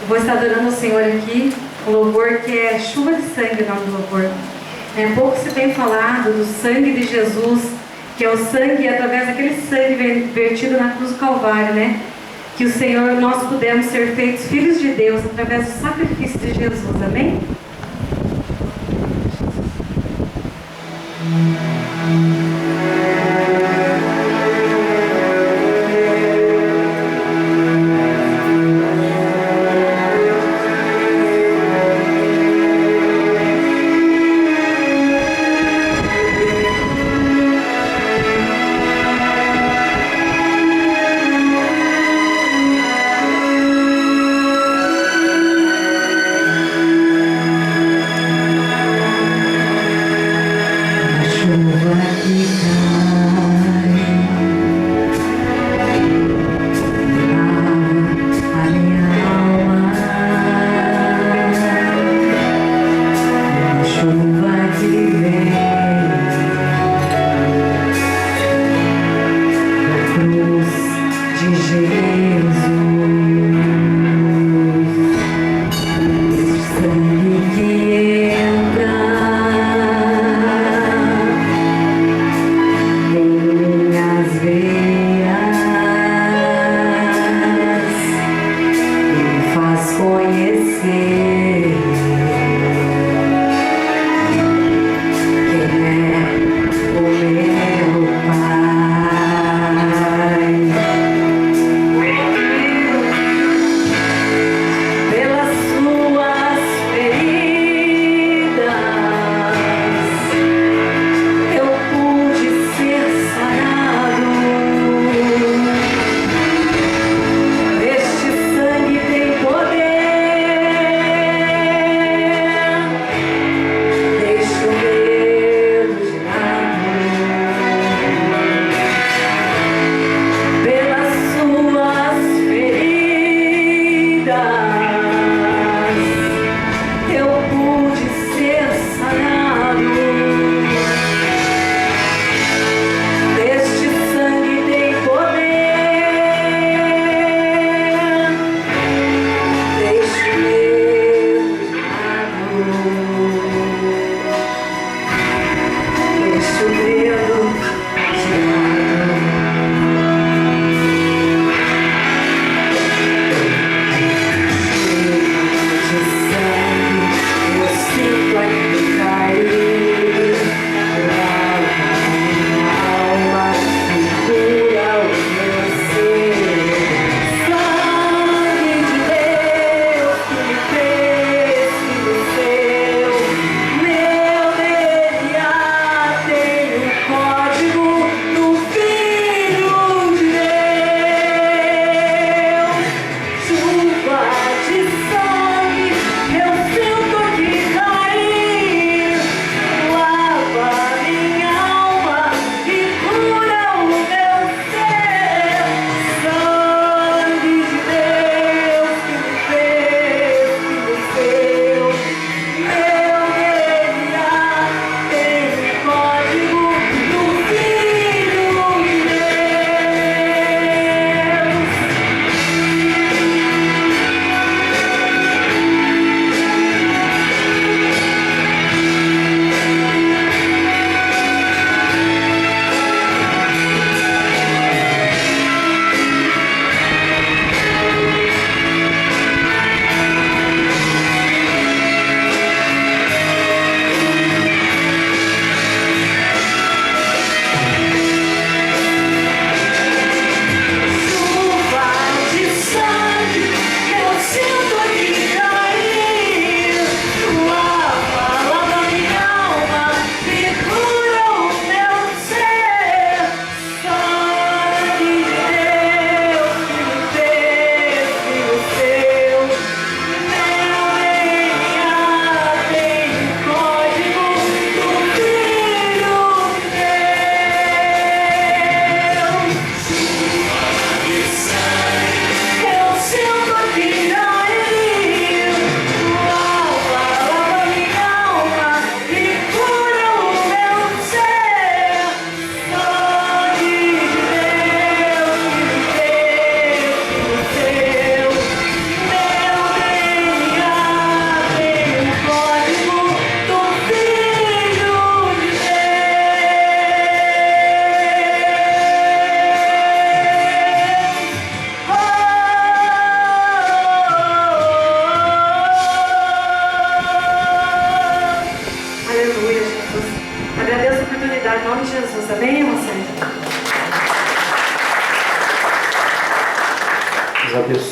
Vou estar adorando o Senhor aqui, o louvor que é chuva de sangue, o nome do louvor. Pouco se tem falado do sangue de Jesus, que é o sangue, através daquele sangue vertido na cruz do Calvário, né? Que o Senhor, nós pudemos ser feitos filhos de Deus através do sacrifício de Jesus, amém?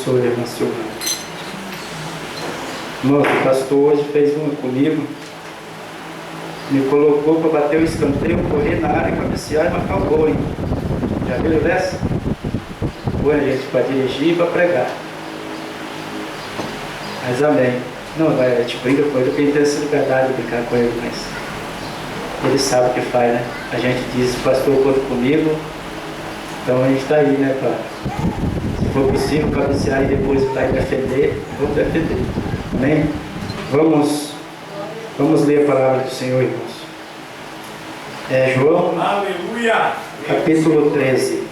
abençoe a irmã Silvana. Irmão, o pastor hoje fez uma comigo, me colocou para bater o escanteio, correr na área, cabecear e marcar o gol, hein? Já viu dessa? Põe a gente para dirigir e para pregar. Mas amém. Não, a gente briga com ele, porque ele tem essa liberdade de brincar com ele, mas ele sabe o que faz, né? A gente diz, pastor, conta comigo, então a gente está aí, né, para, se for possível, cabecear e depois vai defender, vamos defender. Amém? Vamos ler a palavra do Senhor, irmãos. João, aleluia, capítulo 13.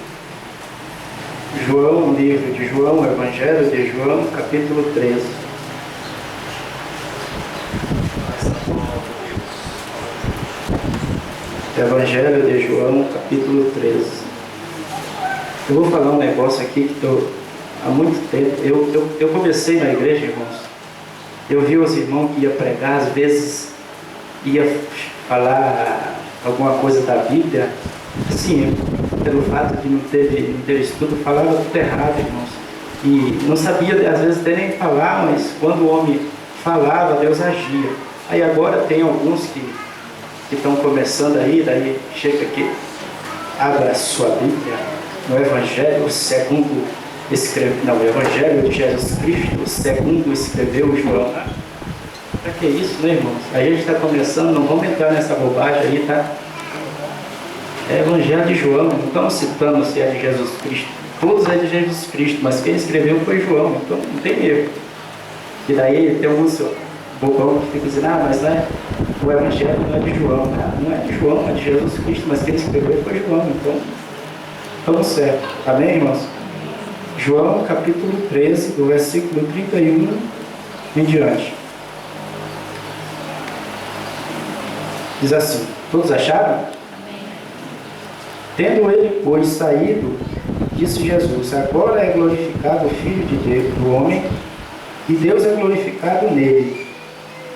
João, livro de João, Evangelho de João, capítulo 13. Evangelho de João, capítulo 13. Eu vou falar um negócio aqui que há muito tempo, eu comecei na igreja, irmãos. Eu vi os irmãos que iam pregar, às vezes ia falar alguma coisa da Bíblia, assim, pelo fato de não ter estudo, falava tudo errado, irmãos. E não sabia, às vezes, até nem falar, mas quando o homem falava, Deus agia. Aí agora tem alguns que estão começando aí, daí chega aqui, abra a sua Bíblia no Evangelho segundo o Evangelho de Jesus Cristo, segundo escreveu João. Para que isso, né, irmãos? A gente está começando, não vamos entrar nessa bobagem aí, tá? É Evangelho de João, não estamos citando se é de Jesus Cristo. Todos é de Jesus Cristo, mas quem escreveu foi João, então não tem erro. E daí tem alguns bobão que fica dizendo, mas né, o Evangelho não é de João. Não é de João, é de Jesus Cristo, mas quem escreveu foi João, então estamos certos. Amém, irmãos? João capítulo 13, do versículo 31 em diante. Diz assim, todos acharam? Amém. Tendo ele, pois, saído, disse Jesus, agora é glorificado o Filho de Deus, do homem, e Deus é glorificado nele.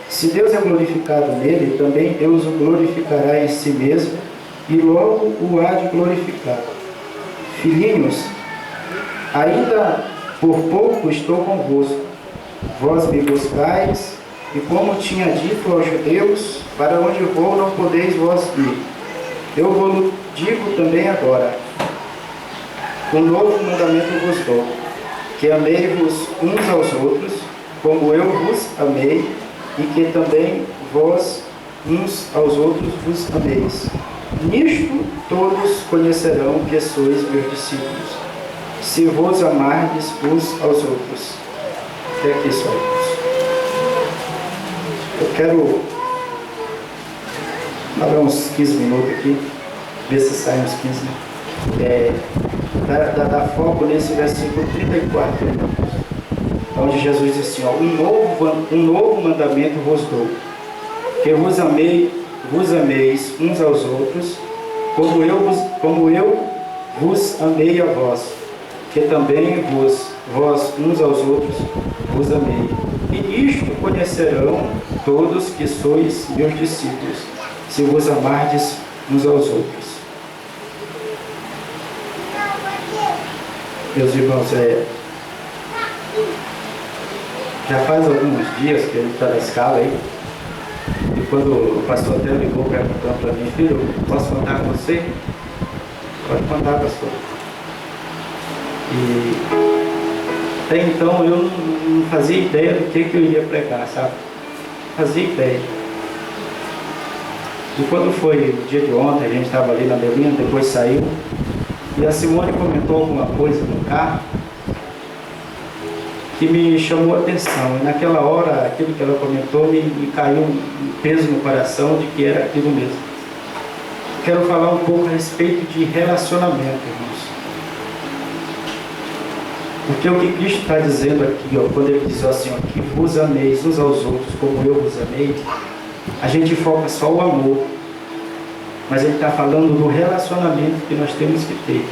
Se Deus é glorificado nele, também Deus o glorificará em si mesmo, e logo o há de glorificar. Filhinhos, ainda por pouco estou convosco. Vós me buscais, e como tinha dito aos judeus, para onde vou não podeis vós ir. Eu vos digo também agora, um novo mandamento vos dou, que amei-vos uns aos outros, como eu vos amei, e que também vós uns aos outros vos ameis. Nisto todos conhecerão que sois meus discípulos, se vos amardes uns aos outros. Até aqui só, irmãos. Eu quero falar uns 15 minutos aqui, ver se saem uns 15 minutos. Dar foco nesse versículo 34, irmãos, onde Jesus diz assim, um novo mandamento vos dou, que vos ameis uns aos outros, como eu vos amei a vós, que também vós uns aos outros vos amei. E nisto conhecerão todos que sois meus discípulos, se vos amardes uns aos outros. Meus irmãos, já faz alguns dias que ele está na escala aí, e quando o pastor até ligou perguntando para mim, filho, posso contar com você? Pode contar, pastor. E até então eu não fazia ideia do que eu iria pregar, sabe? Fazia ideia. E quando foi o dia de ontem, a gente estava ali na Belina, depois saiu, e a Simone comentou alguma coisa no carro que me chamou a atenção. E naquela hora, aquilo que ela comentou me caiu um peso no coração de que era aquilo mesmo. Quero falar um pouco a respeito de relacionamento, irmãos. Porque o que Cristo está dizendo aqui, quando ele diz assim, que vos ameis uns aos outros como eu vos amei, a gente foca só o amor. Mas ele está falando do relacionamento que nós temos que ter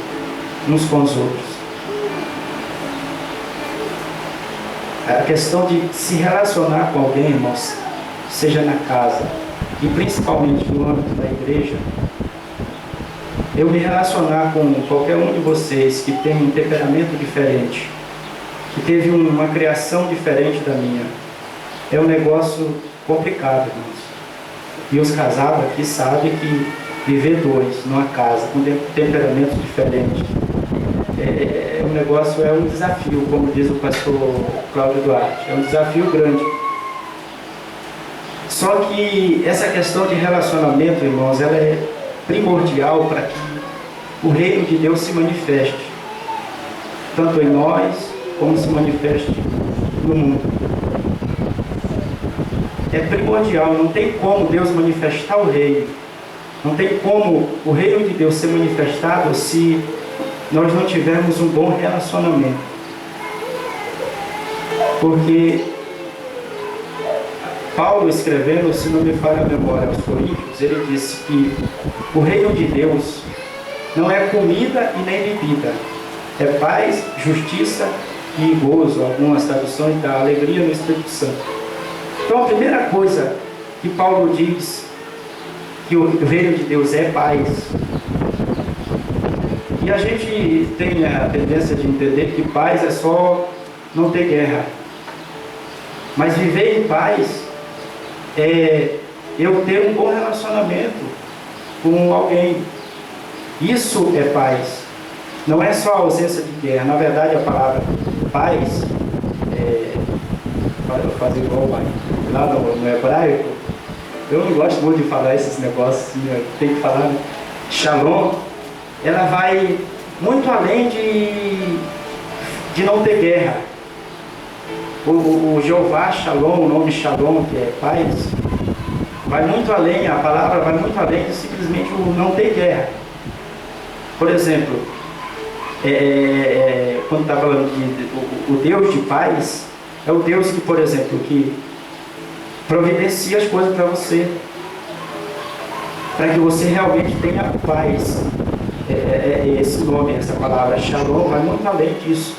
uns com os outros. A questão de se relacionar com alguém, irmãos, seja na casa e principalmente no âmbito da igreja, eu me relacionar com qualquer um de vocês que tem um temperamento diferente, que teve uma criação diferente da minha. É um negócio complicado, irmãos. E os casados aqui sabem que viver dois numa casa com temperamentos diferentes um negócio, é um desafio, como diz o pastor Cláudio Duarte. É um desafio grande. Só que essa questão de relacionamento, irmãos, ela é primordial para que o reino de Deus se manifeste, tanto em nós, como se manifeste no mundo. É primordial, não tem como Deus manifestar o reino, não tem como o reino de Deus ser manifestado se nós não tivermos um bom relacionamento. Porque Paulo, escrevendo, se não me falha a memória, aos Coríntios, ele disse que o reino de Deus não é comida e nem bebida, é paz, justiça e gozo. Algumas traduções da alegria no Espírito Santo. Então a primeira coisa que Paulo diz que o reino de Deus é paz. E a gente tem a tendência de entender que paz é só não ter guerra. Mas viver em paz é eu ter um bom relacionamento com alguém. Isso é paz. Não é só a ausência de guerra. Na verdade, a palavra paz fazer igual o pai. Lá no hebraico, eu não gosto muito de falar esses negócios, tem que falar, né? Shalom, ela vai muito além de não ter guerra. O Jeová Shalom, o nome Shalom, que é paz, vai muito além, a palavra vai muito além de simplesmente o não ter guerra. Por exemplo, quando está falando de o Deus de paz, é o Deus que, por exemplo, que providencia as coisas para você, para que você realmente tenha paz. Esse nome, essa palavra Shalom, vai muito além disso.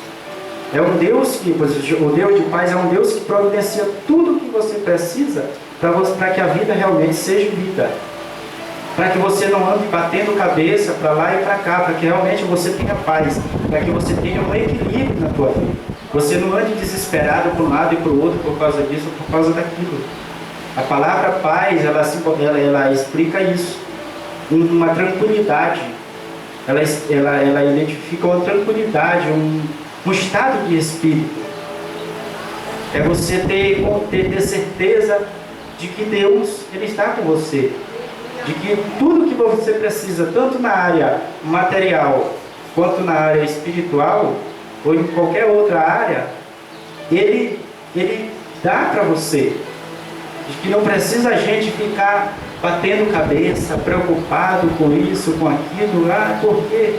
É um Deus que, o Deus de paz é um Deus que providencia tudo o que você precisa para que a vida realmente seja vida. Para que você não ande batendo cabeça para lá e para cá, para que realmente você tenha paz, para que você tenha um equilíbrio na tua vida. Você não ande desesperado para um lado e para o outro por causa disso ou por causa daquilo. A palavra paz, ela explica isso, uma tranquilidade. Ela identifica uma tranquilidade, um estado de espírito. É você ter certeza de que Deus ele está com você, de que tudo que você precisa, tanto na área material quanto na área espiritual ou em qualquer outra área, ele dá para você. De que não precisa a gente ficar batendo cabeça, preocupado com isso, com aquilo, porque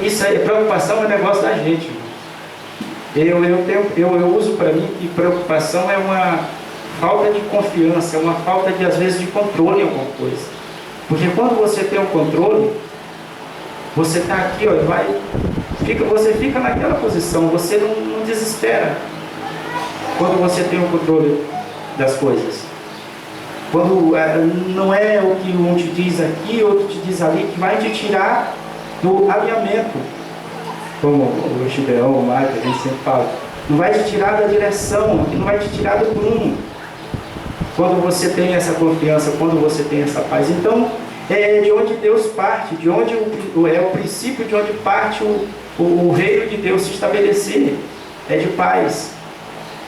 isso aí, preocupação é negócio da gente. Eu uso para mim que preocupação é uma falta de confiança, é uma falta de, às vezes, de controle em alguma coisa. Porque quando você tem o controle, você está aqui, você fica naquela posição, você não desespera quando você tem o controle das coisas. Quando não é o que um te diz aqui, outro te diz ali, que vai te tirar do alinhamento. Como o Gideão, o Marco, a gente sempre fala. Não vai te tirar da direção, não vai te tirar do prumo. Quando você tem essa confiança, quando você tem essa paz. Então, é de onde Deus parte, de onde é o princípio de onde parte o reino de Deus se estabelecer. É de paz.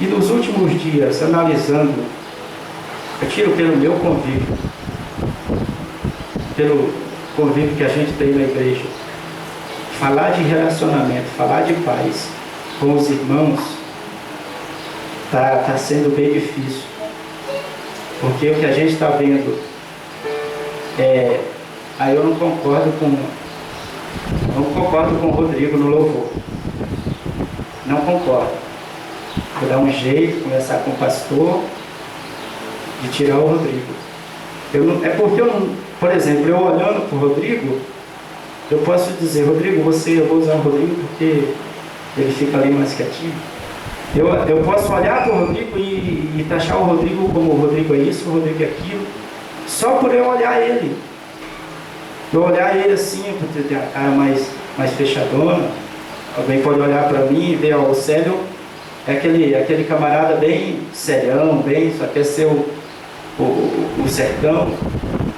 E nos últimos dias, analisando, eu tiro pelo meu convívio, pelo convívio que a gente tem na igreja, falar de relacionamento, falar de paz com os irmãos, tá sendo bem difícil. Porque o que a gente está vendo aí eu não concordo com o Rodrigo no louvor. Não concordo. Vou dar um jeito, conversar com o pastor, de tirar o Rodrigo. Por exemplo, eu olhando para o Rodrigo, eu posso dizer, Rodrigo, eu vou usar o Rodrigo porque ele fica ali mais quietinho. Eu posso olhar para o Rodrigo e taxar o Rodrigo como o Rodrigo é isso, o Rodrigo é aquilo, só por eu olhar ele. Eu olhar ele assim, porque tem a cara mais fechadona. Alguém pode olhar para mim e ver, o Célio é aquele camarada bem serião, bem, só quer ser o sertão.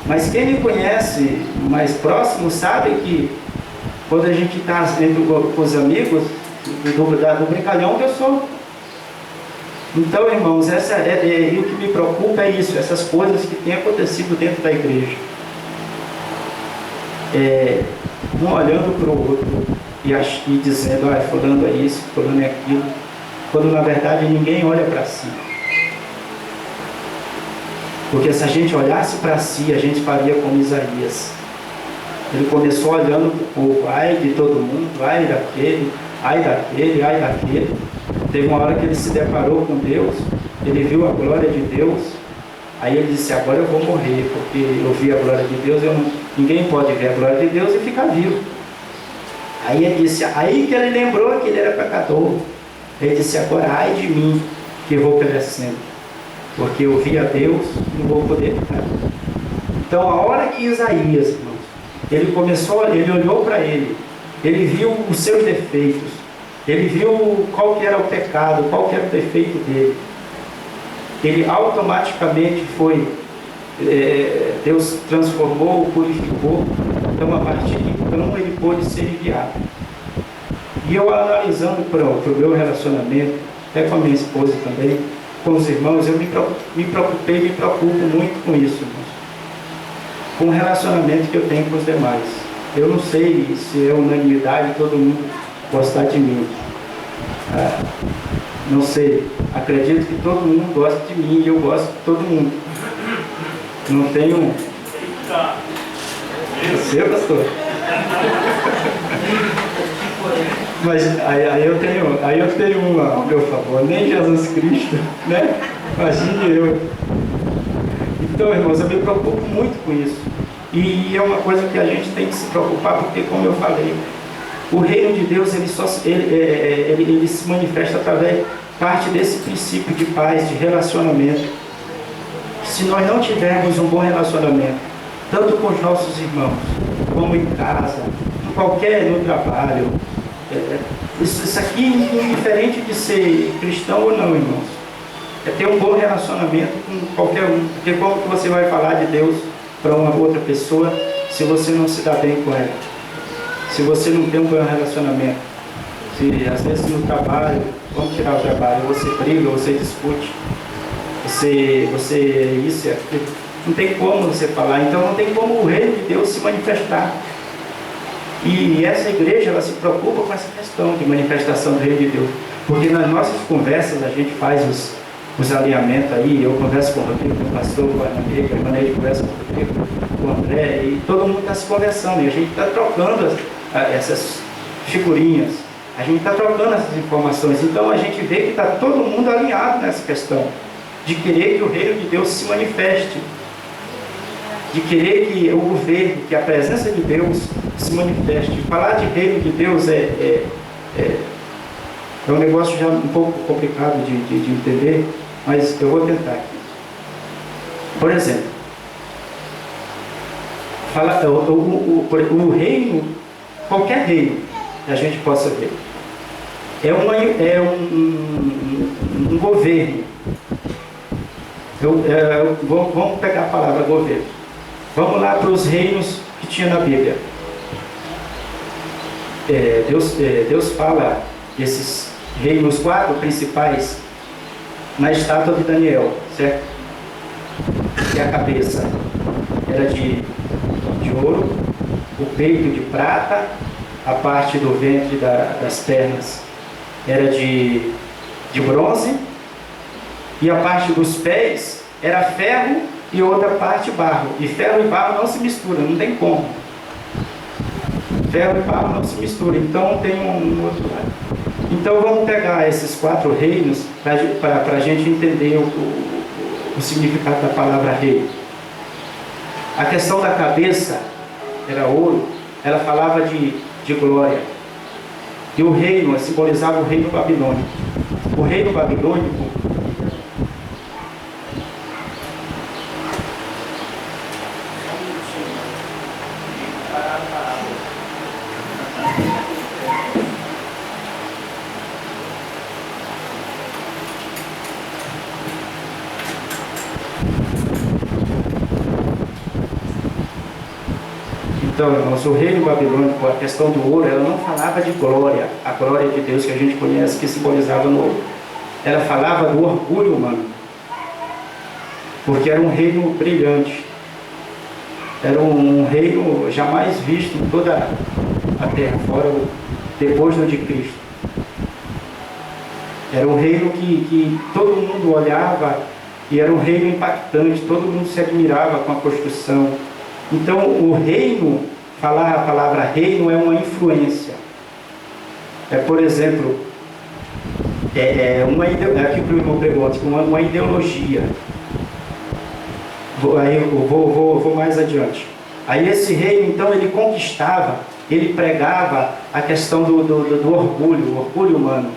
Mas quem me conhece mais próximo sabe que quando a gente está com os amigos, do brincalhão que eu sou. Então, irmãos, o que me preocupa é isso, essas coisas que têm acontecido dentro da igreja. Um olhando para o outro e dizendo, fulano é isso, fulano é aquilo, quando na verdade ninguém olha para si. Porque se a gente olhasse para si, a gente faria como Isaías. Ele começou olhando para o povo, ai de todo mundo, ai daquele, ai daquele, ai daquele. Teve uma hora que ele se deparou com Deus, ele viu a glória de Deus, aí ele disse, agora eu vou morrer, porque eu vi a glória de Deus, ninguém pode ver a glória de Deus e ficar vivo. Aí ele disse, aí que ele lembrou que ele era pecador. Ele disse, agora ai de mim, que eu vou perecendo, porque eu vi a Deus e não vou poder ficar. Então a hora que Isaías, irmãos, ele olhou para ele viu os seus defeitos, ele viu qual que era o pecado, qual que era o defeito dele. Ele automaticamente Deus transformou, purificou. Então a partir de então ele pôde ser enviado. E eu analisando para o meu relacionamento, até com a minha esposa também, com os irmãos, eu me preocupo muito com isso, irmãos. Com o relacionamento que eu tenho com os demais. Eu não sei se é unanimidade todo mundo gostar de mim. Não sei. Acredito que todo mundo gosta de mim e eu gosto de todo mundo. Não tenho... Você, pastor? Mas aí eu tenho uma ao meu favor, nem Jesus Cristo, né? Imagine eu. Então, irmãos, eu me preocupo muito com isso. E é uma coisa que a gente tem que se preocupar, porque, como eu falei, o reino de Deus ele se manifesta através parte desse princípio de paz, de relacionamento. Se nós não tivermos um bom relacionamento, tanto com os nossos irmãos, como em casa, no trabalho, isso aqui é indiferente de ser cristão ou não, irmãos. É ter um bom relacionamento com qualquer um. Porque como que você vai falar de Deus para uma outra pessoa se você não se dá bem com ela? Se você não tem um bom relacionamento? Se às vezes no trabalho, vamos tirar o trabalho, você briga, você discute, você isso e aquilo, não tem como você falar. Então não tem como o reino de Deus se manifestar. E essa igreja, ela se preocupa com essa questão de manifestação do reino de Deus, porque nas nossas conversas a gente faz os alinhamentos aí. Eu converso com o Rodrigo, com o pastor, com a Ananeide conversa com o Rodrigo, com o André, e todo mundo está se conversando, e a gente está trocando essas figurinhas, a gente está trocando essas informações. Então a gente vê que está todo mundo alinhado nessa questão de querer que o reino de Deus se manifeste, de querer que o governo, que a presença de Deus se manifeste. Falar de reino de Deus é um negócio já um pouco complicado de entender, mas eu vou tentar aqui. Por exemplo, o reino, qualquer reino que a gente possa ver, é um governo. Vamos pegar a palavra governo. Vamos lá para os reinos que tinha na Bíblia. Deus fala desses reinos 4 principais na estátua de Daniel, certo? Que a cabeça era de ouro, o peito de prata, a parte do ventre das pernas era de bronze, e a parte dos pés era ferro e outra parte barro. E ferro e barro não se misturam, não tem como. Ferro e barro não se misturam, então tem um outro lado. Então vamos pegar esses 4 reinos para a gente entender o significado da palavra rei. A questão da cabeça era ouro, ela falava de glória. E o reino simbolizava o reino babilônico. O reino babilônico Então, irmãos, o reino babilônico, a questão do ouro, ela não falava de glória, a glória de Deus que a gente conhece, que simbolizava no ouro. Ela falava do orgulho humano, porque era um reino brilhante, era um reino jamais visto em toda a terra, fora depois do de Cristo. Era um reino que todo mundo olhava e era um reino impactante, todo mundo se admirava com a construção. Então, o reino, falar a palavra reino é uma influência. Por exemplo, aqui o irmão pregou, uma ideologia. Aí eu vou mais adiante. Aí esse reino, então, ele conquistava, ele pregava a questão do orgulho, o orgulho humano.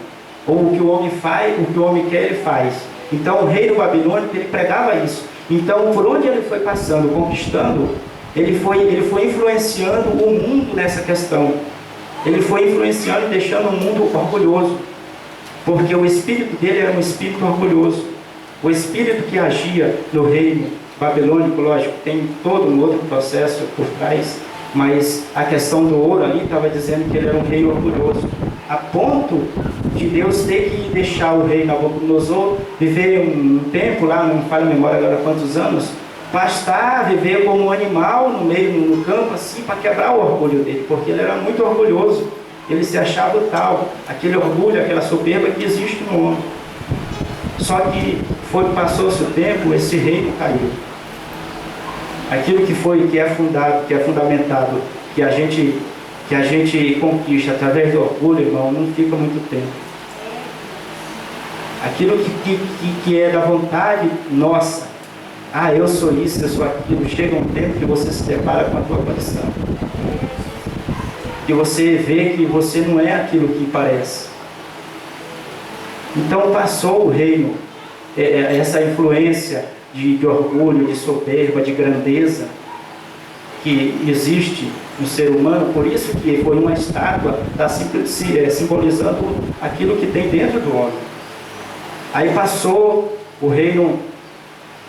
Ou o que o homem faz, o que o homem quer, ele faz. Então, o reino babilônico, ele pregava isso. Então, por onde ele foi passando, conquistando, ele foi influenciando o mundo nessa questão. Ele foi influenciando e deixando o mundo orgulhoso. Porque o espírito dele era um espírito orgulhoso. O espírito que agia no reino babilônico, lógico, tem todo um outro processo por trás, mas a questão do ouro ali estava dizendo que ele era um rei orgulhoso, a ponto de Deus ter que deixar o rei Nabucodonosor viver um tempo lá, não falo a memória agora quantos anos, pastar, viver como um animal no meio, no campo, assim, para quebrar o orgulho dele, porque ele era muito orgulhoso, ele se achava tal, aquele orgulho, aquela soberba que existe no homem. Só que passou-se o tempo, esse reino caiu. Aquilo que é fundado, que é fundamentado, que a gente conquista através do orgulho, irmão, não fica muito tempo. Aquilo que é da vontade nossa, eu sou isso, eu sou aquilo, chega um tempo que você se depara com a tua condição. Que você vê que você não é aquilo que parece. Então passou o reino, essa influência de orgulho, de soberba, de grandeza que existe no ser humano, por isso que foi uma estátua, está simbolizando aquilo que tem dentro do homem. Aí passou o reino,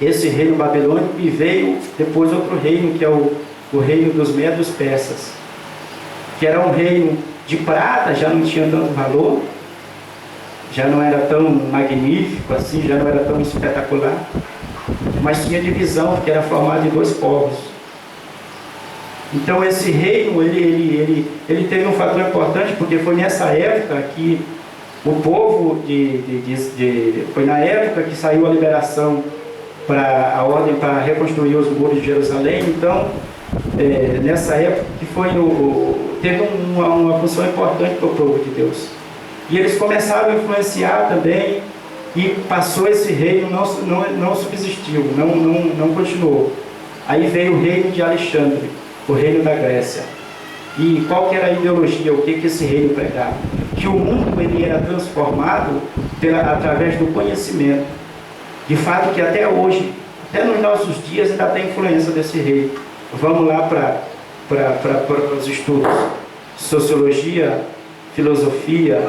esse reino babilônico, e veio depois outro reino, que é o reino dos medos persas, que era um reino de prata, já não tinha tanto valor, já não era tão magnífico assim, já não era tão espetacular, mas tinha divisão, porque era formado de dois povos. Então esse reino, ele teve um fator importante, porque foi nessa época que o povo, foi na época que saiu a liberação para a ordem para reconstruir os muros de Jerusalém. Então, nessa época que teve uma função importante para o povo de Deus. E eles começaram a influenciar também, e passou esse reino, não subsistiu, não continuou. Aí veio o reino de Alexandre, o reino da Grécia. E qual que era a ideologia, o que esse reino pregava? Que o mundo ele era transformado através do conhecimento. De fato que até hoje, até nos nossos dias, ainda tem influência desse reino. Vamos lá para os estudos. Sociologia, filosofia,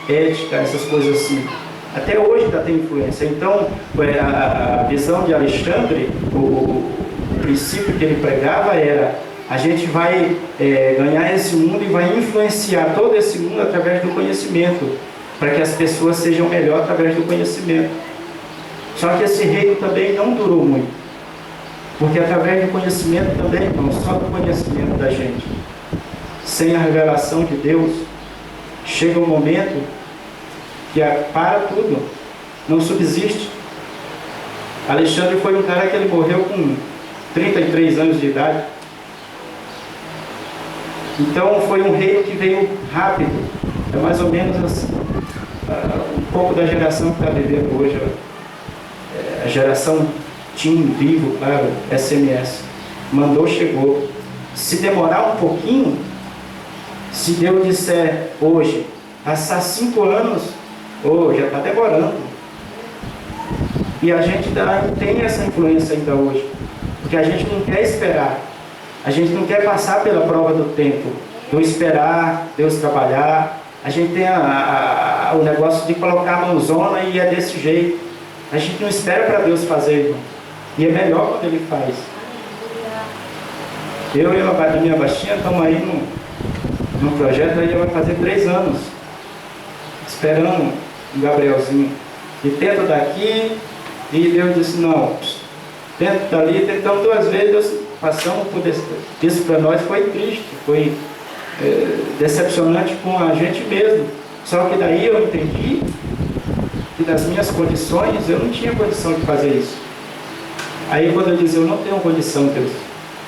ética, essas coisas assim. Até hoje ainda tem influência. Então, a visão de Alexandre, o princípio que ele pregava era: a gente vai ganhar esse mundo e vai influenciar todo esse mundo através do conhecimento, para que as pessoas sejam melhores através do conhecimento. Só que esse reino também não durou muito, porque através do conhecimento também, não só do conhecimento da gente, sem a revelação de Deus, chega um momento que para tudo, não subsiste. Alexandre foi um cara que ele morreu com 33 anos de idade. Então foi um reino que veio rápido. É mais ou menos assim, um pouco da geração que está vivendo hoje. A geração Tim, Vivo, claro, SMS. Mandou, chegou. Se demorar um pouquinho, se Deus disser hoje, passar 5 anos, já está demorando. E a gente tem essa influência ainda hoje, porque a gente não quer esperar, a gente não quer passar pela prova do tempo, não esperar Deus trabalhar. A gente tem o negócio de colocar a mãozona e é desse jeito. A gente não espera para Deus fazer, irmão. E é melhor quando Ele faz. Eu e a minha baixinha estamos aí num projeto aí, já vai fazer 3 anos, esperando o Gabrielzinho. E tenta daqui, e Deus disse, não, tenta dali, tentamos 2 vezes, Deus passamos por isso para nós, foi triste, foi decepcionante com a gente mesmo. Só que daí eu entendi que das minhas condições, eu não tinha condição de fazer isso. Aí quando eu disse, eu não tenho condição, Deus,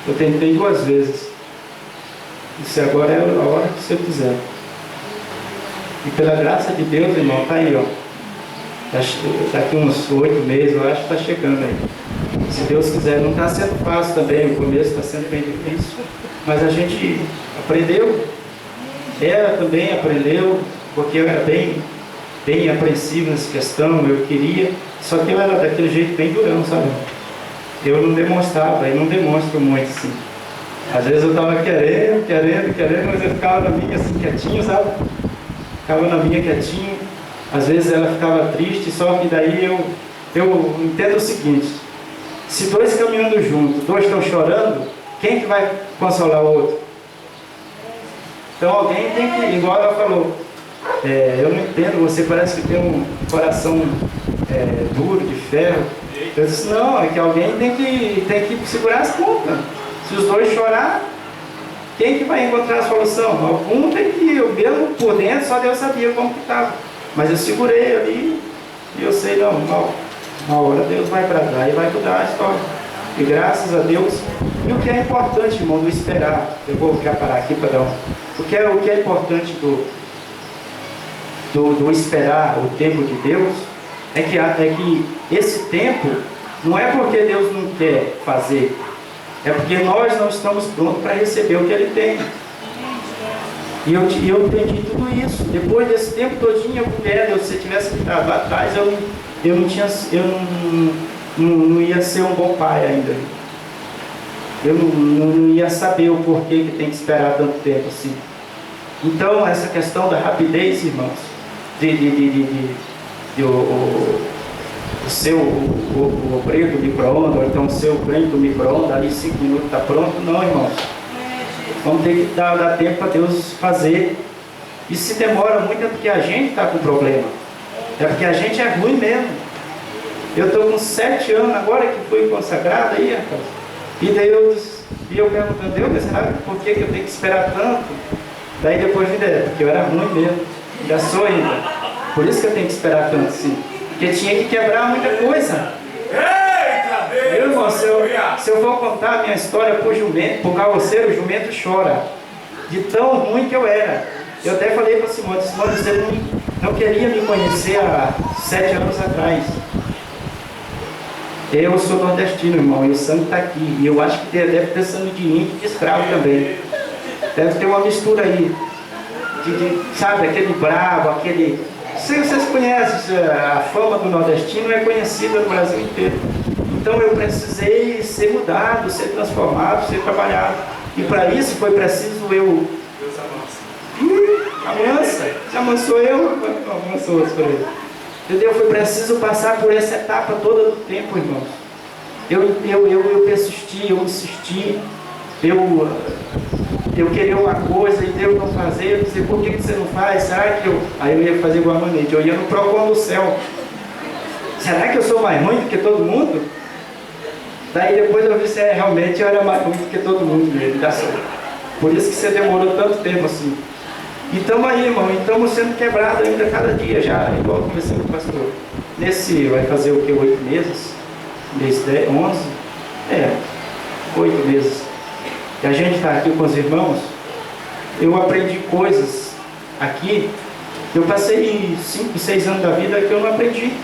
eu tentei 2 vezes. Disse, agora é a hora que você quiser. E pela graça de Deus, irmão, está aí, ó. Daqui uns 8 meses, eu acho que está chegando aí. Se Deus quiser, não está sendo fácil também, o começo está sendo bem difícil. Mas a gente aprendeu. Ela também aprendeu, porque eu era bem apreensivo nessa questão, eu queria. Só que eu era daquele jeito bem durão, sabe? Eu não demonstrava, e não demonstro muito assim. Às vezes eu estava querendo, mas eu ficava na minha assim, quietinho, sabe? Ficava na minha quietinho. Às vezes ela ficava triste, só que daí eu entendo o seguinte: se 2 caminhando juntos, 2 estão chorando, quem que vai consolar o outro? Então alguém tem que, igual ela falou, eu não entendo, você parece que tem um coração duro, de ferro. Eu disse, não, é que alguém tem que segurar as pontas. Se os 2 chorar, quem que vai encontrar a solução? Algum tem que, eu mesmo por dentro, só Deus sabia como que estava. Mas eu segurei ali e eu sei, não, uma hora Deus vai bradar e vai mudar a história. E graças a Deus. E o que é importante, irmão, do esperar, eu vou já parar aqui para dar o que é importante do esperar o tempo de Deus, é que esse tempo não é porque Deus não quer fazer, é porque nós não estamos prontos para receber o que Ele tem. E eu entendi tudo isso. Depois desse tempo todinho, Deus, se você tivesse ficado lá atrás, eu não ia ser um bom pai ainda. Eu não ia saber o porquê que tem que esperar tanto tempo assim. Então, essa questão da rapidez, irmãos, o obreiro do micro-ondas, ou então o seu crente do micro-ondas, ali 5 minutos está pronto. Não, irmãos. Vamos ter que dar tempo para Deus fazer. E se demora muito é porque a gente está com problema. É porque a gente é ruim mesmo. Eu estou com 7 anos agora que fui consagrado aí, rapaz. E daí eu perguntando, Deus, será por que eu tenho que esperar tanto? Daí depois me der, porque eu era ruim mesmo. Já sou ainda. Por isso que eu tenho que esperar tanto, sim. Porque tinha que quebrar muita coisa. Meu irmão, se eu for contar a minha história por carroceiro, o jumento chora. De tão ruim que eu era. Eu até falei para Simone, você não queria me conhecer há 7 anos atrás. Eu sou nordestino, irmão, e o sangue está aqui. E eu acho que deve ter sangue de índio e de escravo também. Deve ter uma mistura aí. Sabe, aquele bravo, aquele... Se vocês conhecem, a fama do nordestino é conhecida no Brasil inteiro. Então eu precisei ser mudado, ser transformado, ser trabalhado. E para isso foi preciso eu... Deus amansa. Amansa. Se amansou eu, amansou os por ele. Entendeu? Foi preciso passar por essa etapa toda do tempo, irmãos. Eu persisti, eu insisti, eu queria uma coisa e Deus não fazer, eu dizia, por que você não faz? Será que aí eu ia fazer igual a Manete, eu ia no Procon do céu. Será que eu sou mais ruim do que todo mundo? Daí depois eu vi se realmente eu era mais ruim do que todo mundo mesmo, dá certo. Por isso que você demorou tanto tempo assim. E estamos aí, irmão, e estamos sendo quebrados ainda cada dia já, igual eu conversei com o pastor. Vai fazer o que? 8 meses? Mês 10, 11? 8 meses. E a gente está aqui com os irmãos, eu aprendi coisas aqui, eu passei 5, 6 anos da vida que eu não aprendi.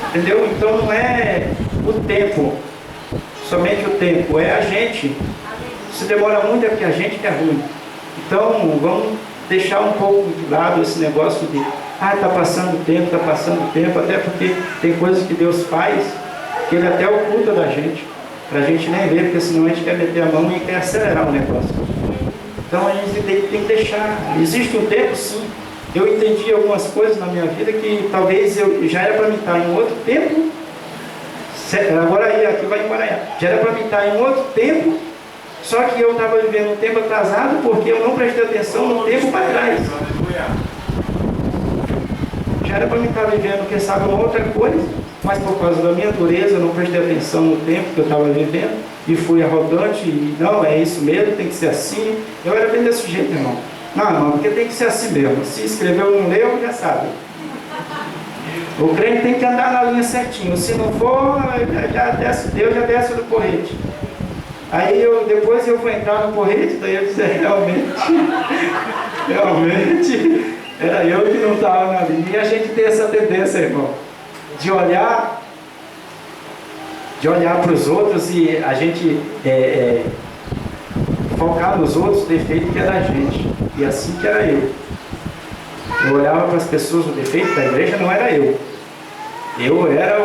Entendeu? Então não é o tempo, somente o tempo, é a gente. Se demora muito é porque a gente que é ruim. Então vamos deixar um pouco de lado esse negócio de está passando o tempo, até porque tem coisas que Deus faz que Ele até oculta da gente, para a gente nem ver, porque senão a gente quer meter a mão e quer acelerar o negócio. Então a gente tem que deixar. Existe um tempo, sim. Eu entendi algumas coisas na minha vida que talvez eu já era para mim estar em outro tempo, Agora aí, aqui vai embora. Já era para mim estar em outro tempo, só que eu estava vivendo um tempo atrasado porque eu não prestei atenção no tempo para trás. Já era para mim estar vivendo, quem sabe, uma outra coisa, mas por causa da minha dureza, eu não prestei atenção no tempo que eu estava vivendo e fui arrogante. E não, é isso mesmo, tem que ser assim. Eu era bem desse jeito, irmão. Não, porque tem que ser assim mesmo. Se escreveu, não leu, já sabe. O crente tem que andar na linha certinho. Se não for, Deus já desce do porrete. Aí depois eu vou entrar no porrete, daí eu disse, realmente, era eu que não estava na linha. E a gente tem essa tendência, irmão, de olhar para os outros e a gente focar nos outros o defeito que era a gente. E assim que era eu. Eu olhava para as pessoas, o defeito da igreja não era eu. Eu era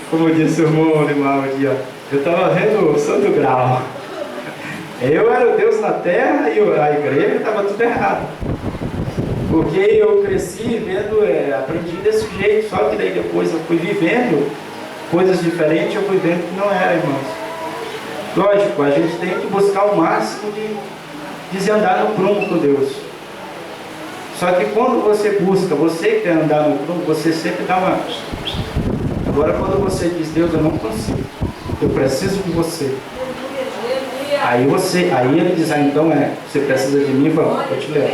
como disse o irmão Limão um dia, eu estava vendo o Santo Grau. Eu era o Deus na terra e a igreja estava tudo errado. Porque eu cresci vendo, aprendi desse jeito, só que daí depois eu fui vivendo coisas diferentes, eu fui vendo que não era, irmãos. Lógico, a gente tem que buscar o máximo de andar no prumo com Deus. Só que quando você busca, você quer andar no prumo, você sempre dá uma... Agora quando você diz, Deus, eu não consigo, eu preciso de você. Aí ele diz, então você precisa de mim, vamos, eu te levo.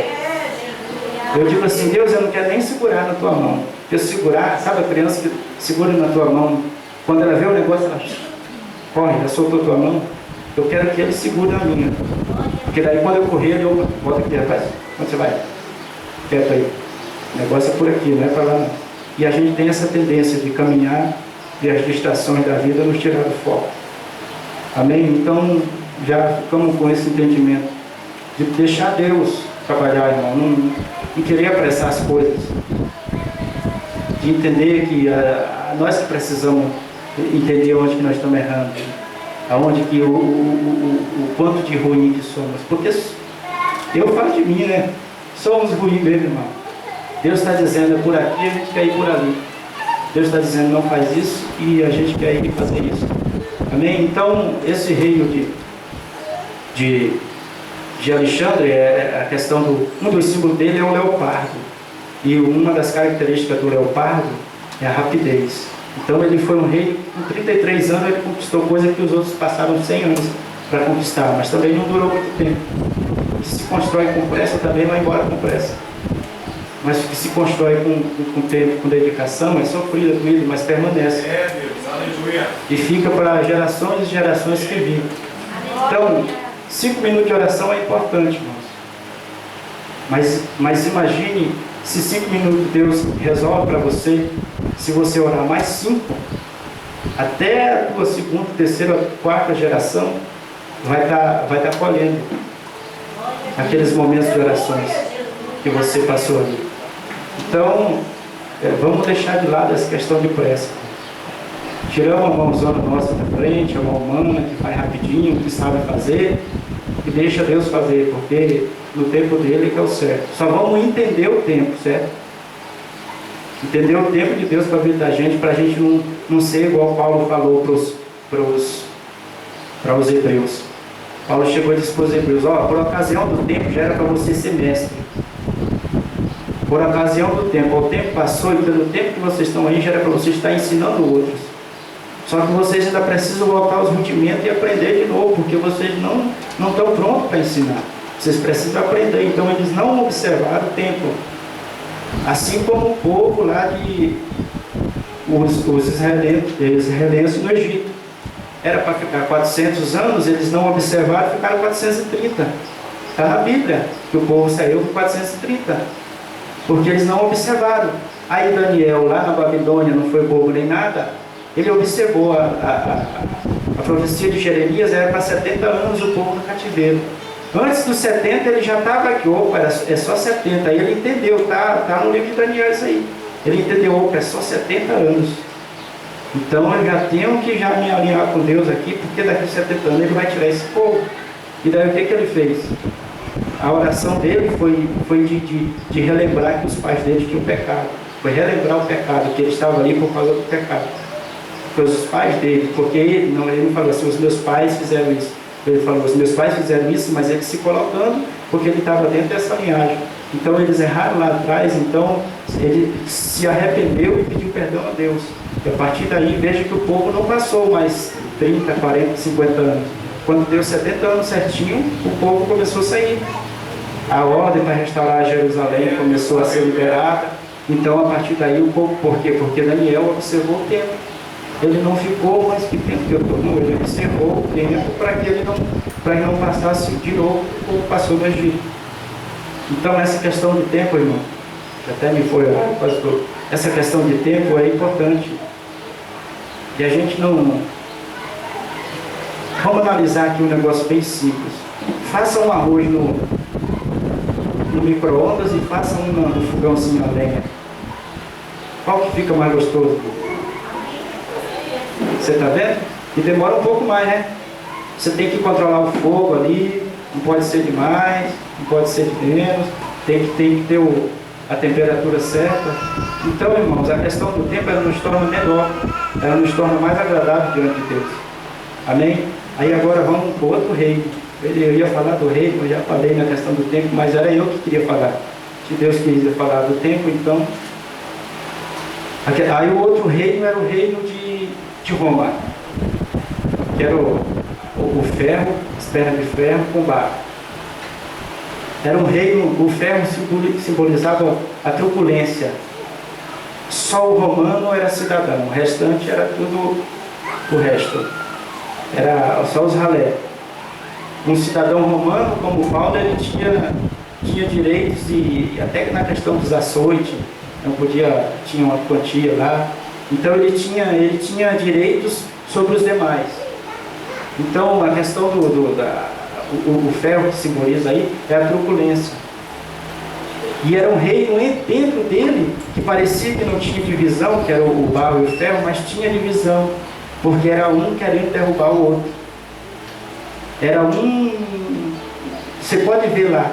Eu digo assim, Deus, eu não quero nem segurar na tua mão. Porque segurar, sabe a criança que segura na tua mão, quando ela vê o negócio, ela corre, já soltou a tua mão. Eu quero que ele segure na minha. Porque daí quando eu correr, eu volto aqui, rapaz, onde você vai? Quieto aí. O negócio é por aqui, não é para lá não. E a gente tem essa tendência de caminhar e as distrações da vida nos tirar do foco. Amém? Então, já ficamos com esse entendimento de deixar Deus trabalhar, irmão. Não querer apressar as coisas. De entender que nós que precisamos entender onde que nós estamos errando. Aonde que o quanto de ruim que somos. Porque eu falo de mim, né? Somos ruins mesmo, irmão. Deus está dizendo, é por aqui, a gente quer ir por ali. Deus está dizendo, não faz isso, e a gente quer ir fazer isso. Amém? Então, esse reino de Alexandre, a questão um dos símbolos dele é o leopardo. E uma das características do leopardo é a rapidez. Então, ele foi um rei, com 33 anos, ele conquistou coisa que os outros passaram 100 anos para conquistar, mas também não durou muito tempo. O que se constrói com pressa também vai embora com pressa. Mas o que se constrói com tempo, com dedicação, é sofrido, doído, mas permanece. Deus, aleluia. E fica para gerações e gerações que vivem. Então, 5 minutos de oração é importante, irmãos. Mas imagine se 5 minutos Deus resolve para você, se você orar mais 5, até a tua segunda, terceira, quarta geração vai estar colhendo aqueles momentos de orações que você passou ali. Então, vamos deixar de lado essa questão de pressa. Tiramos a mãozona nossa da frente, a mão humana que faz rapidinho, que sabe fazer, e deixa Deus fazer, porque no tempo dele que é o certo. Só vamos entender o tempo, certo? Entender o tempo de Deus para a vida da gente, para a gente não ser igual Paulo falou para os hebreus. Paulo chegou e disse para os hebreus, por ocasião do tempo já era para você ser mestre. Por ocasião do tempo, o tempo passou e pelo tempo que vocês estão aí já era para vocês estar ensinando outros. Só que vocês ainda precisam voltar aos rudimentos e aprender de novo, porque vocês não estão prontos para ensinar. Vocês precisam aprender. Então eles não observaram o tempo. Assim como o povo lá os israelenses no Egito. Era para ficar 400 anos, eles não observaram, ficaram 430. Está na Bíblia que o povo saiu com 430. Porque eles não observaram. Aí Daniel, lá na Babilônia, não foi bobo nem nada. Ele observou a profecia de Jeremias, era para 70 anos o povo no cativeiro. Antes dos 70 ele já estava aqui, é só 70. Aí ele entendeu, tá no livro de Daniel isso aí. Ele entendeu, é só 70 anos. Então eu já tenho que me alinhar com Deus aqui, porque daqui a 70 anos ele vai tirar esse povo. E daí o que ele fez? A oração dele foi de relembrar que os pais dele tinham pecado. foi relembrar o pecado, que ele estava ali por causa do pecado. Foi os pais dele, porque ele não falou assim, os meus pais fizeram isso. Ele falou, os meus pais fizeram isso, mas ele se colocando, porque ele estava dentro dessa linhagem. Então eles erraram lá atrás, então ele se arrependeu e pediu perdão a Deus. E a partir daí, veja que o povo não passou mais 30, 40, 50 anos. Quando deu 70 anos certinho, o povo começou a sair. A ordem para restaurar Jerusalém começou a ser liberada. Então, a partir daí, o povo, por quê? Porque Daniel observou o tempo. Ele não ficou, mas que tempo que eu estou? Não, ele observou o tempo para que ele não passasse de novo, o povo passou no Egito. Então, essa questão de tempo, irmão, que até me foi, pastor, essa questão de tempo é importante. E a gente não... Vamos analisar aqui um negócio bem simples. Faça um arroz no micro-ondas e faça no fogãozinho a lenha. Qual que fica mais gostoso? Você está vendo? E demora um pouco mais, né? Você tem que controlar o fogo ali, não pode ser demais, não pode ser de menos, tem que ter a temperatura certa. Então, irmãos, a questão do tempo, ela nos torna melhor, ela nos torna mais agradável diante de Deus. Amém? Aí agora vamos para o outro reino. Eu ia falar do reino, eu já falei na questão do tempo, mas era eu que queria falar. Se Deus queria falar do tempo, então... Aí o outro reino era o reino de Roma, que era o ferro, as pernas de ferro com barro. Era um reino, o ferro simbolizava a truculência. Só o romano era cidadão, o restante era tudo o resto. Era só os ralé. Um cidadão romano, como Paulo, ele tinha direitos, e até na questão dos açoites, não podia, tinha uma quantia lá. Então ele tinha direitos sobre os demais. Então a questão o ferro que simboliza aí é a truculência. E era um reino dentro dele que parecia que não tinha divisão, que era o barro e o ferro, mas tinha divisão, porque era um querendo derrubar o outro. Era um... Você pode ver lá,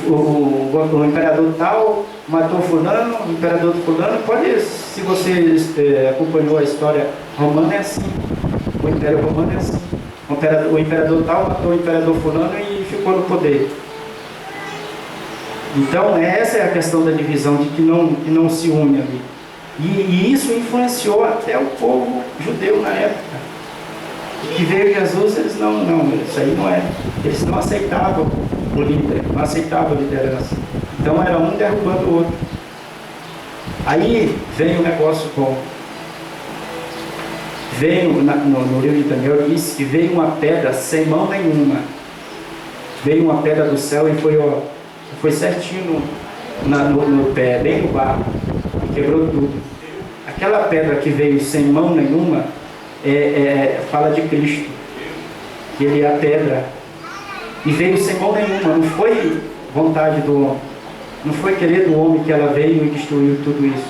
o imperador tal matou fulano, o imperador fulano, se você acompanhou a história romana, é assim. O Império Romano é assim. O imperador tal matou o imperador fulano e ficou no poder. Então, essa é a questão da divisão, de que não se une ali. E isso influenciou até o povo judeu na época. Que veio Jesus, eles não, isso aí não é. Eles não aceitavam o líder, não aceitavam a liderança. Então era um derrubando o outro. Aí vem um negócio bom. Veio no livro de Daniel, diz que veio uma pedra sem mão nenhuma. Veio uma pedra do céu e foi certinho no pé, bem no barro, e quebrou tudo. Aquela pedra que veio sem mão nenhuma fala de Cristo, que ele é a pedra, e veio sem mão nenhuma. Não foi vontade do homem, não foi querer do homem que ela veio e destruiu tudo isso.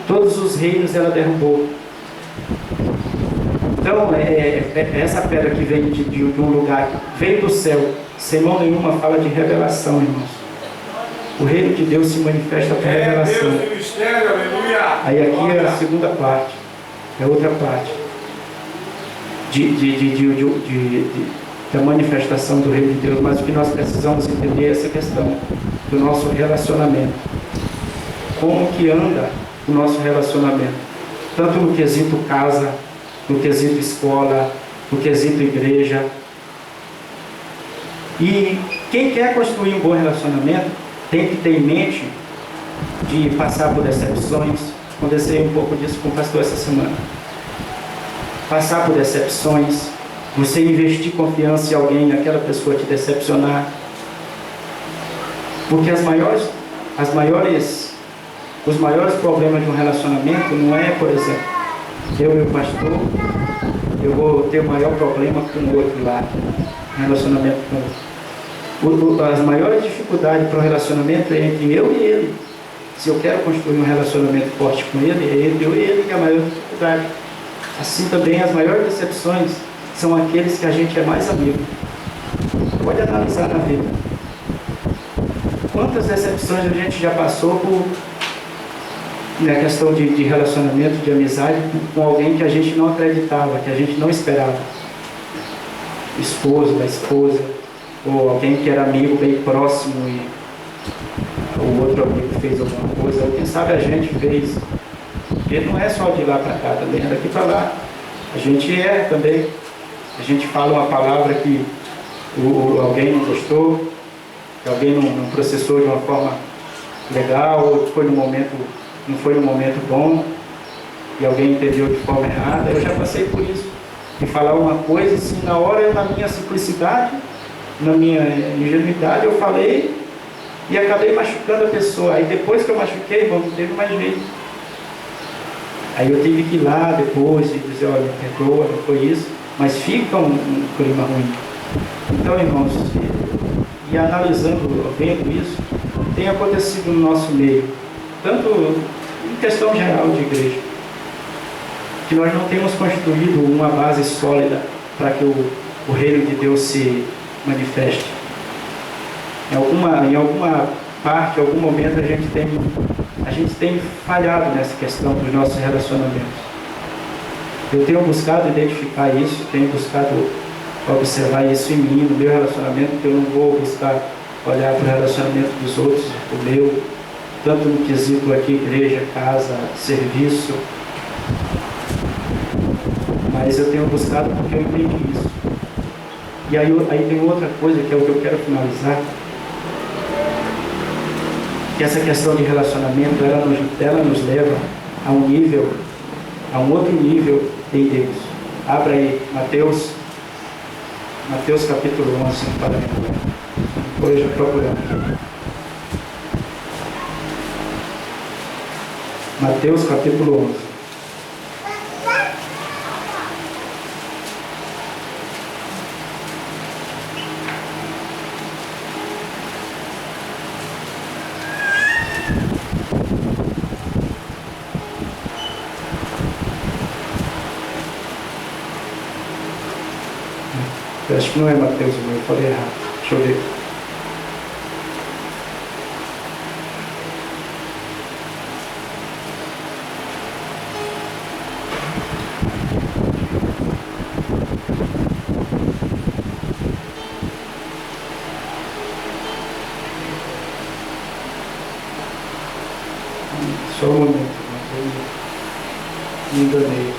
Todos os reinos ela derrubou. Então essa pedra que vem de um lugar, veio do céu sem mão nenhuma, fala de revelação, irmãos. O reino de Deus se manifesta por revelação. Aí aqui é a segunda parte, é outra parte da manifestação do reino de Deus. Mas o que nós precisamos entender é essa questão do nosso relacionamento. Como que anda o nosso relacionamento, tanto no quesito casa, no quesito escola, no quesito igreja. E quem quer construir um bom relacionamento tem que ter em mente de passar por decepções. Conversei um pouco disso com o pastor essa semana. Passar por decepções, você investir confiança em alguém, aquela pessoa te decepcionar. Porque os maiores problemas de um relacionamento não é, por exemplo, eu e o pastor, eu vou ter o maior problema com o outro lá, relacionamento com o outro. As maiores dificuldades para o relacionamento é entre eu e ele. Se eu quero construir um relacionamento forte com ele, é entre eu e ele que é a maior dificuldade. Assim também as maiores decepções são aqueles que a gente é mais amigo. Pode analisar na vida. Quantas decepções a gente já passou na questão de relacionamento, de amizade com alguém que a gente não acreditava, que a gente não esperava. Esposo da esposa, ou alguém que era amigo bem próximo e o outro amigo fez alguma coisa, ou quem sabe a gente fez. Porque não é só de lá para cá também, é daqui para lá. A gente erra também. A gente fala uma palavra que alguém não gostou, que alguém não processou de uma forma legal, ou foi no momento, não foi no momento bom, e alguém entendeu de forma errada. Eu já passei por isso, de falar uma coisa assim, na hora eu, na minha simplicidade, na minha ingenuidade, eu falei e acabei machucando a pessoa. Aí depois que eu machuquei, irmão, não teve mais jeito. Aí eu tive que ir lá depois e dizer, olha, perdoa, não foi isso, mas fica um clima ruim. Então, irmãos, e analisando, vendo isso, tem acontecido no nosso meio, tanto em questão geral de igreja, que nós não temos construído uma base sólida para que o reino de Deus se manifeste. Em alguma parte, em algum momento, a gente tem falhado nessa questão dos nossos relacionamentos. Eu tenho buscado identificar isso, tenho buscado observar isso em mim, no meu relacionamento, porque eu não vou buscar olhar para o relacionamento dos outros, o meu, tanto no quesito aqui, igreja, casa, serviço, mas eu tenho buscado porque eu entendi isso. E aí tem outra coisa que é o que eu quero finalizar, que essa questão de relacionamento, ela nos leva a um outro nível em Deus. Abra aí, Mateus capítulo 11, para mim. Hoje eu procurando. Mateus capítulo 11. Eu acho que não é Mateus, eu falei errado. Deixa eu ver. Só um momento, eu me enganei.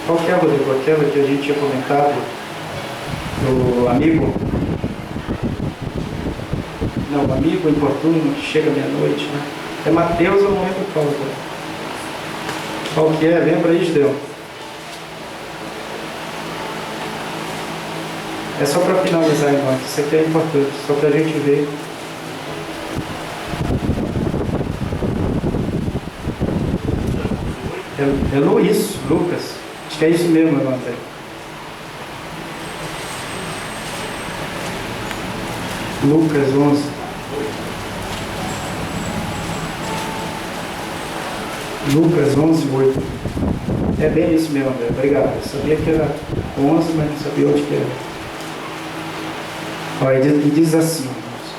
Qual que é, Rodrigo? Aquela que a gente tinha comentado do amigo? Não, o amigo importuno que chega meia-noite, né? É Mateus, eu não lembro qual. Qual que é? Lembra aí, Gideão? É só para finalizar, irmão. Isso aqui é importante, só para a gente ver. É Luiz, Lucas. Acho que é isso mesmo, irmão. Lucas 11. Lucas 11, 8. É bem isso mesmo, André. Obrigado. Eu sabia que era 11, mas não sabia onde que era. Olha, e diz assim, irmãos,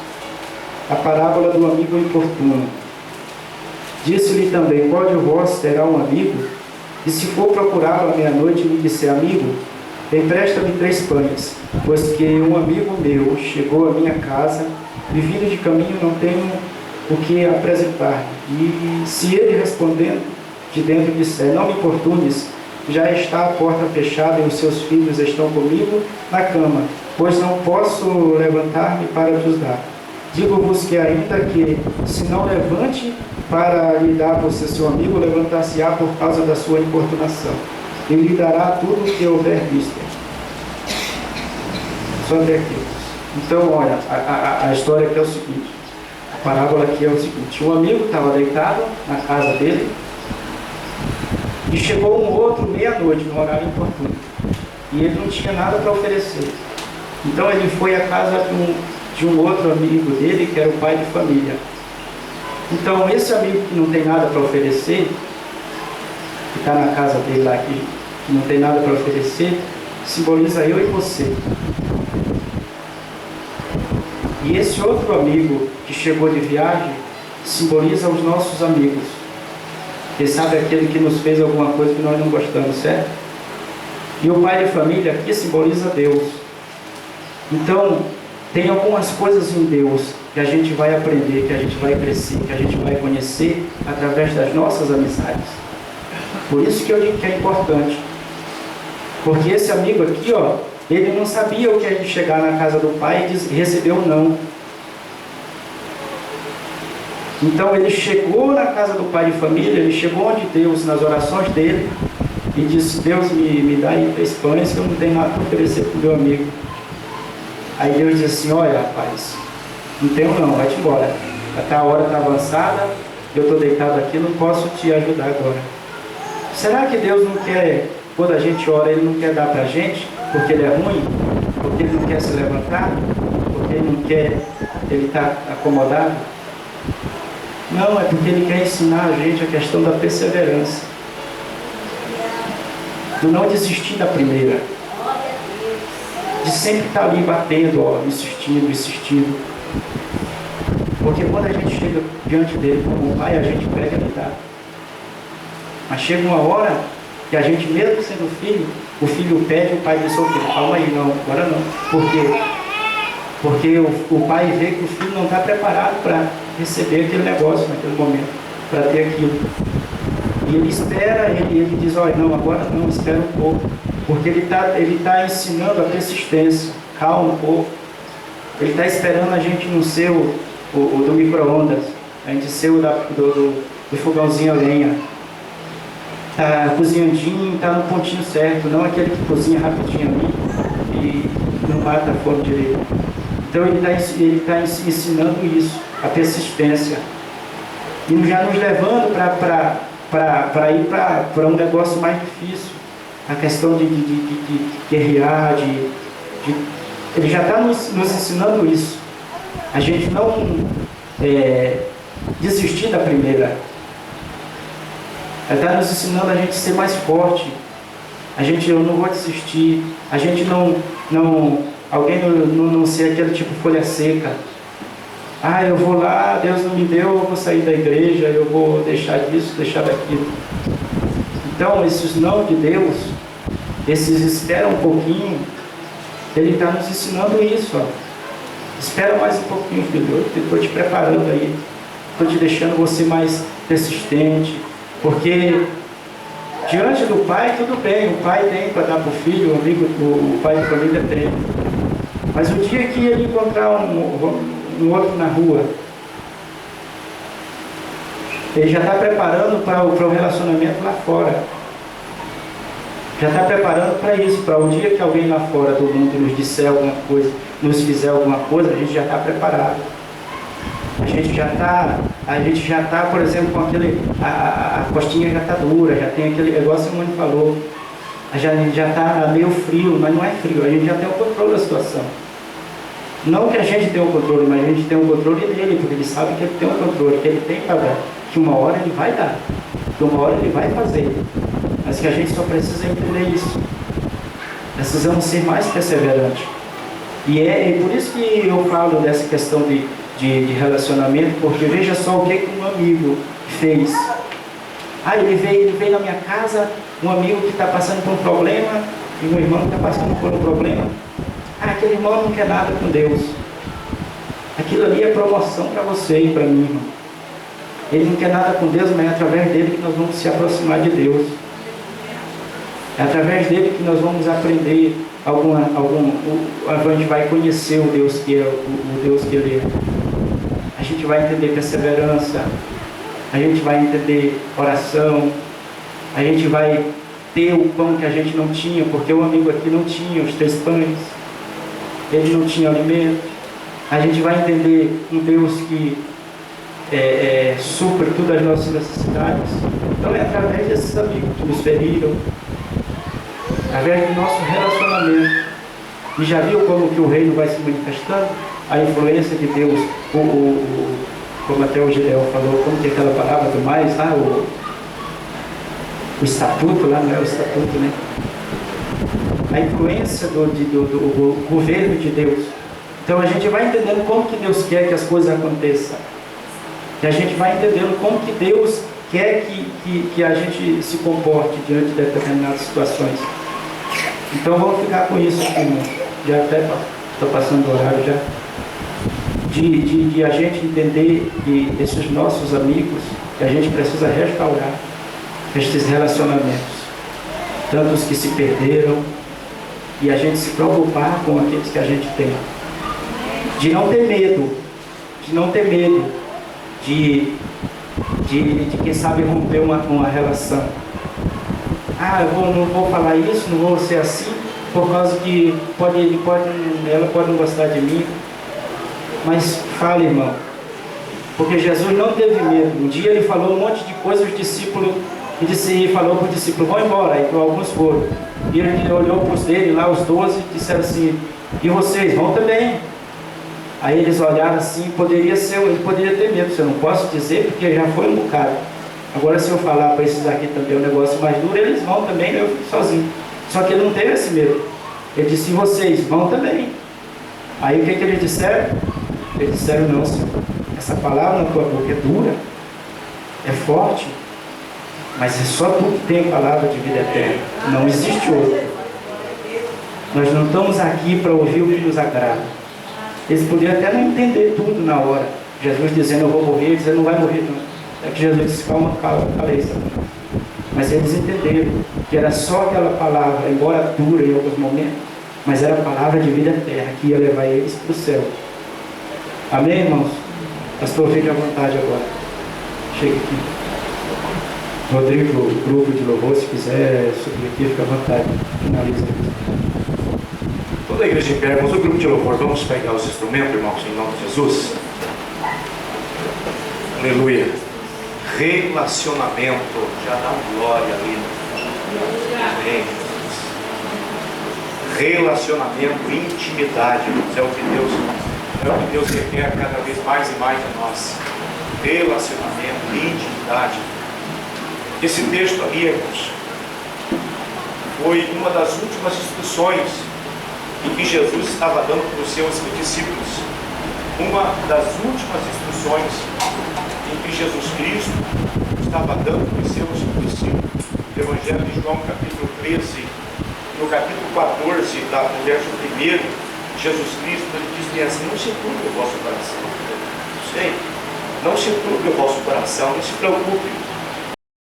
a parábola do amigo importuno. Disse-lhe também, qual de vós terá um amigo, e se for procurá-lo à meia-noite e me disser, amigo, empresta-me 3 pães, pois que um amigo meu chegou à minha casa, e vindo de caminho não tenho o que apresentar. E se ele respondendo de dentro disser, não me importunes, já está a porta fechada e os seus filhos estão comigo na cama, pois não posso levantar-me para vos dar. Digo-vos que ainda que se não levante para lhe dar você seu amigo, levantar-se-á por causa da sua importunação. E lhe dará tudo o que houver visto. Só até aqui. Então, olha, a história aqui é o seguinte. A parábola aqui é o seguinte. Um amigo estava deitado na casa dele e chegou um outro meia-noite, no horário importuno. E ele não tinha nada para oferecer. Então ele foi à casa de um outro amigo dele, que era o pai de família. Então esse amigo que não tem nada para oferecer, que está na casa dele lá, que não tem nada para oferecer, simboliza eu e você. E esse outro amigo que chegou de viagem, simboliza os nossos amigos. Quem sabe aquele que nos fez alguma coisa que nós não gostamos, certo? E o pai de família aqui simboliza Deus. Então, tem algumas coisas em Deus que a gente vai aprender, que a gente vai crescer, que a gente vai conhecer através das nossas amizades. Por isso que eu digo que é importante. Porque esse amigo aqui, ó, ele não sabia o que é de chegar na casa do pai e receber um não. Então ele chegou na casa do pai de família, ele chegou onde Deus, nas orações dele, e disse: Deus, me dá aí 3 pães, que eu não tenho nada para oferecer para o meu amigo. Aí Deus disse assim: olha, rapaz, não tenho não, vai-te embora. A hora está avançada, eu estou deitado aqui, não posso te ajudar agora. Será que Deus não quer, quando a gente ora, Ele não quer dar para a gente, porque Ele é ruim? Porque Ele não quer se levantar? Porque Ele não quer, Ele está acomodado? Não, é porque Ele quer ensinar a gente a questão da perseverança. Do não desistir da primeira. De sempre estar ali batendo, ó, insistindo. Porque quando a gente chega diante dele como o pai, a gente pega e dá. Mas chega uma hora que a gente, mesmo sendo filho, o filho pede, o pai diz: ô filho, calma aí, não, agora não. Por quê? Porque o pai vê que o filho não está preparado para receber aquele negócio naquele momento, para ter aquilo. E ele espera, ele diz: olha, não, agora não, espera um pouco. Porque ele tá ensinando a persistência. Calma um pouco. Ele está esperando a gente não ser o do micro-ondas, a gente ser o do fogãozinho a lenha. Está cozinhandinho, está no pontinho certo, não aquele que cozinha rapidinho ali e não mata a fome direito. Então ele tá ensinando isso, a persistência. E já nos levando para ir para um negócio mais difícil. A questão de guerrear, ele já está nos ensinando isso. A gente não desistir da primeira. Ele está nos ensinando a gente ser mais forte. Eu não vou desistir. A gente alguém não ser aquele tipo folha seca. Ah, eu vou lá, Deus não me deu, eu vou sair da igreja, eu vou deixar disso, deixar daquilo. Então, esses não de Deus, esses espera um pouquinho, Ele está nos ensinando isso, ó. Espera mais um pouquinho, filho, eu estou te preparando aí, estou te deixando você mais persistente, porque diante do pai, tudo bem, o pai tem para dar para o filho, o amigo, o pai de família tem. Mas o dia que ele encontrar um outro na rua, ele já está preparando para o relacionamento lá fora. Já está preparando para isso, para o dia que alguém lá fora do mundo nos disser alguma coisa, nos fizer alguma coisa, a gente já está preparado. A gente já está, por exemplo, com aquele, a costinha já está dura, já tem aquele negócio que a mãe falou, já está meio frio, mas não é frio, a gente já tem o controle da situação. Não que a gente tenha o controle, mas a gente tem o controle dele, porque ele sabe que ele tem o controle, que ele tem para dar, que uma hora ele vai dar, que uma hora ele vai fazer, mas que a gente só precisa entender isso. Precisamos ser mais perseverantes. E é por isso que eu falo dessa questão de relacionamento, porque veja só o que um amigo fez. Ah, ele veio na minha casa, um amigo que está passando por um problema, e um irmão que está passando por um problema. Ah, aquele irmão não quer nada com Deus. Aquilo ali é promoção para você e para mim, irmão. Ele não quer nada com Deus, mas é através dele que nós vamos se aproximar de Deus. É através dele que nós vamos aprender a gente vai conhecer o Deus que é, o Deus que ele é. A gente vai entender perseverança, a gente vai entender oração, a gente vai ter o pão que a gente não tinha, porque o amigo aqui não tinha os 3 pães, ele não tinha alimento. A gente vai entender um Deus que supre todas as nossas necessidades. Então é através desses amigos que nos feriram, através do nosso relacionamento. E já viu como que o reino vai se manifestando? A influência de Deus, como até o Gideão falou, como que é aquela palavra do mais, o estatuto lá, não é o estatuto, né? A influência do governo de Deus. Então a gente vai entendendo como que Deus quer que as coisas aconteçam. E a gente vai entendendo como que Deus quer que a gente se comporte diante de determinadas situações. Então vamos ficar com isso aqui, irmão. Já até estou passando o horário já. De a gente entender que esses nossos amigos, que a gente precisa restaurar estes relacionamentos. Tanto os que se perderam, e a gente se preocupar com aqueles que a gente tem. De não ter medo, de quem sabe romper uma relação. Eu não vou falar isso, não vou ser assim, por causa que ela pode não gostar de mim. Mas fale, irmão, porque Jesus não teve medo. Um dia ele falou um monte de coisas, os discípulos, e falou para os discípulos, vão embora, e alguns foram. E ele olhou para os dele lá, os 12, e disseram assim, e vocês vão também? Aí eles olharam assim, ele poderia ter medo, eu não posso dizer, porque já foi um bocado. Agora se eu falar para esses aqui também um negócio mais duro, eles vão também, eu fico sozinho. Só que ele não teve esse medo. Ele disse, e vocês vão também? Aí o que eles disseram? Eles disseram, não, Senhor, essa palavra na tua boca é dura, é forte, mas é só tu que tem a palavra de vida eterna, não existe outra. Nós não estamos aqui para ouvir o que nos agrada. Eles poderiam até não entender tudo na hora. Jesus dizendo, eu vou morrer, dizendo, não vai morrer não. É que Jesus disse, calma, calei. Mas eles entenderam que era só aquela palavra, embora dura em alguns momentos, mas era a palavra de vida eterna que ia levar eles para o céu. Amém, irmãos? Pastor, fique à vontade agora. Chega aqui. Rodrigo, o grupo de louvor, se quiser subir aqui, fica à vontade. Finaliza aqui. Toda a igreja em pé, irmãos, o grupo de louvor, vamos pegar os instrumentos, irmãos, em nome de Jesus. Aleluia. Relacionamento, já dá glória ali. Amém, Jesus. Relacionamento, intimidade, irmãos, é o que Deus requer cada vez mais e mais de nós. Relacionamento, intimidade. Esse texto ali, irmãos, foi uma das últimas instruções em que Jesus estava dando para os seus discípulos. Uma das últimas instruções em que Jesus Cristo estava dando para os seus discípulos. O Evangelho de João, capítulo 13, no capítulo 14, no verso 1, Jesus Cristo ele diz assim, não se turbe o vosso coração. Não se turbe o vosso coração, não se preocupe.